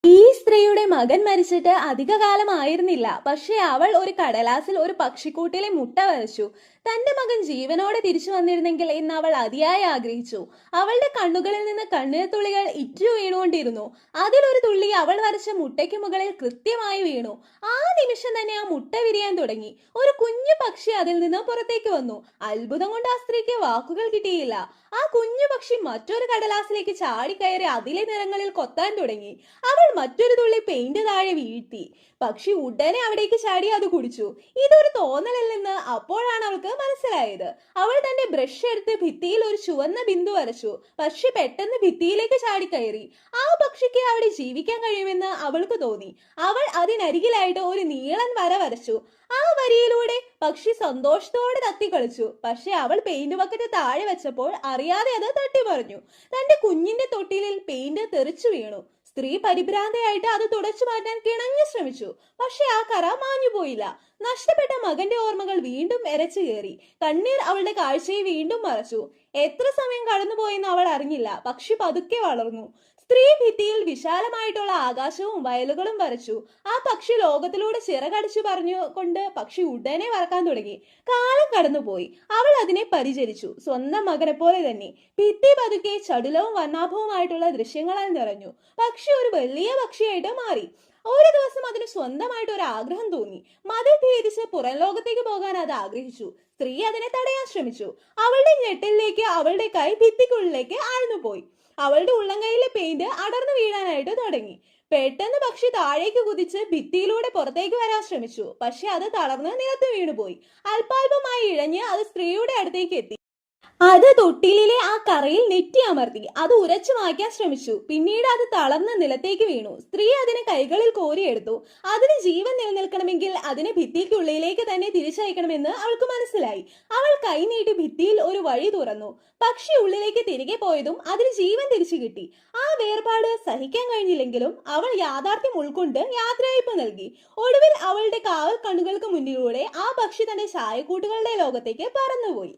ഈ സ്ത്രീയുടെ മകൻ മരിച്ചിട്ട് അധികകാലമായിരുന്നില്ല. പക്ഷേ അവൾ ഒരു കടലാസിൽ ഒരു പക്ഷിക്കൂട്ടിലെ മുട്ട വരച്ചു. തന്റെ മകൻ ജീവനോടെ തിരിച്ചു വന്നിരുന്നെങ്കിൽ എന്ന് അവൾ അതിയായി ആഗ്രഹിച്ചു. അവളുടെ കണ്ണുകളിൽ നിന്ന് കണ്ണീർ തുള്ളികൾ ഇറ്റു വീണുകൊണ്ടിരുന്നു. അതിലൊരു തുള്ളി അവൾ വരച്ച മുട്ടയ്ക്ക് മുകളിൽ കൃത്യമായി വീണു. ആ നിമിഷം തന്നെ ആ മുട്ട വിരിയാൻ തുടങ്ങി. ഒരു കുഞ്ഞു പക്ഷി അതിൽ നിന്ന് പുറത്തേക്ക് വന്നു. അത്ഭുതം കൊണ്ട് ആ സ്ത്രീക്ക് വാക്കുകൾ കിട്ടിയില്ല. ആ കുഞ്ഞു പക്ഷി മറ്റൊരു കടലാസിലേക്ക് ചാടിക്കയറി അതിലെ നിറങ്ങളിൽ കൊത്താൻ തുടങ്ങി. അവൾ മറ്റൊരു തുള്ളി പെയിന്റ് താഴെ വീഴ്ത്തി. പക്ഷി ഉടനെ അവിടേക്ക് ചാടി അത് കുടിച്ചു. ഇതൊരു തോന്നലല്ലെന്ന് അപ്പോഴാണ് അവൾക്ക് മനസ്സിലായത്. അവൾ തന്റെ ബ്രഷ് എടുത്ത് ഭിത്തിയിൽ ഒരു ചുവന്ന ബിന്ദു വരച്ചു. പക്ഷി പെട്ടെന്ന് ഭിത്തിയിലേക്ക് ചാടിക്കയറി. ആ പക്ഷിക്ക് അവിടെ ജീവിക്കാൻ കഴിയുമെന്ന് അവൾക്ക് തോന്നി. അവൾ അതിനരികിലായിട്ട് ഒരു നീളൻ വര വരച്ചു. ആ വരിയിലൂടെ പക്ഷി സന്തോഷത്തോടെ തത്തിക്കളിച്ചു. പക്ഷെ അവൾ പെയിന്റ് ബക്കറ്റ് താഴെ വെച്ചപ്പോൾ അറിയാതെ അത് തട്ടിമറിഞ്ഞു. തന്റെ കുഞ്ഞിന്റെ തൊട്ടിലിൽ പെയിന്റ് തെറിച്ചു വീണു. സ്ത്രീ പരിഭ്രാന്തയായിട്ട് അത് തുടച്ചു മാറ്റാൻ കിണഞ്ഞു ശ്രമിച്ചു. പക്ഷെ ആ കറ മാഞ്ഞുപോയില്ല. നഷ്ടപ്പെട്ട മകന്റെ ഓർമ്മകൾ വീണ്ടും എരച്ചു കയറി. കണ്ണീർ അവളുടെ കാഴ്ചയെ വീണ്ടും മറച്ചു. എത്ര സമയം കടന്നുപോയെന്ന് അവൾ അറിഞ്ഞില്ല. പക്ഷി പതുക്കെ വളർന്നു. സ്ത്രീ ഭിത്തിയിൽ വിശാലമായിട്ടുള്ള ആകാശവും വയലുകളും വരച്ചു. ആ പക്ഷി ലോകത്തിലൂടെ ചിറകടിച്ചു പറഞ്ഞുകൊണ്ട് പക്ഷി ഉടനെ പറക്കാൻ തുടങ്ങി. കാലം കടന്നുപോയി. അവൾ അതിനെ പരിചരിച്ചു. സ്വന്തം മകനെ പോലെ തന്നെ. ഭിത്തി പതുക്കെ ചടുലവും വർണ്ണാഭവുമായിട്ടുള്ള ദൃശ്യങ്ങളാൽ നിറഞ്ഞു. പക്ഷി ഒരു വലിയ പക്ഷിയായിട്ട് മാറി. ഒരു ദിവസം അതിന് സ്വന്തമായിട്ട് ഒരു ആഗ്രഹം തോന്നി. മതിൽ ഭേദിച്ച് പുറം ലോകത്തേക്ക് പോകാൻ അത് ആഗ്രഹിച്ചു. സ്ത്രീ അതിനെ തടയാൻ ശ്രമിച്ചു. അവളുടെ ഞെട്ടലിലേക്ക് അവളുടെ കൈ ഭിത്തിക്കുള്ളിലേക്ക് ആഴ്ന്നുപോയി. അവളുടെ ഉള്ളംകൈയിലെ പെയിന്റ് അടർന്നു വീഴാനായിട്ട് തുടങ്ങി. പെട്ടെന്ന് പക്ഷി താഴേക്ക് കുതിച്ച് ഭിത്തിയിലൂടെ പുറത്തേക്ക് വരാൻ ശ്രമിച്ചു. പക്ഷെ അത് തളർന്ന് നിലത്ത് വീണുപോയി. അല്പാൽപമായി ഇഴഞ്ഞ് അത് സ്ത്രീയുടെ അടുത്തേക്ക് എത്തി. അത് തൊട്ടിലിലെ ആ കറയിൽ നെറ്റി അമർത്തി. അത് ഉരച്ചു മായ്ക്കാൻ ശ്രമിച്ചു. പിന്നീട് അത് തളർന്ന് നിലത്തേക്ക് വീണു. സ്ത്രീ അതിനെ കൈകളിൽ കോരിയെടുത്തു. അതിന് ജീവൻ നിലനിൽക്കണമെങ്കിൽ അതിനെ ഭിത്തിക്കുള്ളിലേക്ക് തന്നെ തിരിച്ചയക്കണമെന്ന് അവൾക്ക് മനസ്സിലായി. അവൾ കൈ നീട്ടി ഭിത്തിയിൽ ഒരു വഴി തുറന്നു. പക്ഷി ഉള്ളിലേക്ക് തിരികെ പോയതും അതിന് ജീവൻ തിരിച്ചു കിട്ടി. ആ വേർപാട് സഹിക്കാൻ കഴിഞ്ഞില്ലെങ്കിലും അവൾ യാഥാർത്ഥ്യം ഉൾക്കൊണ്ട് യാത്രയയപ്പ് നൽകി. ഒടുവിൽ അവളുടെ കാവൽ കണ്ണുകൾക്ക് മുന്നിലൂടെ ആ പക്ഷി തന്റെ ചായക്കൂട്ടുകളുടെ ലോകത്തേക്ക് പറന്നുപോയി.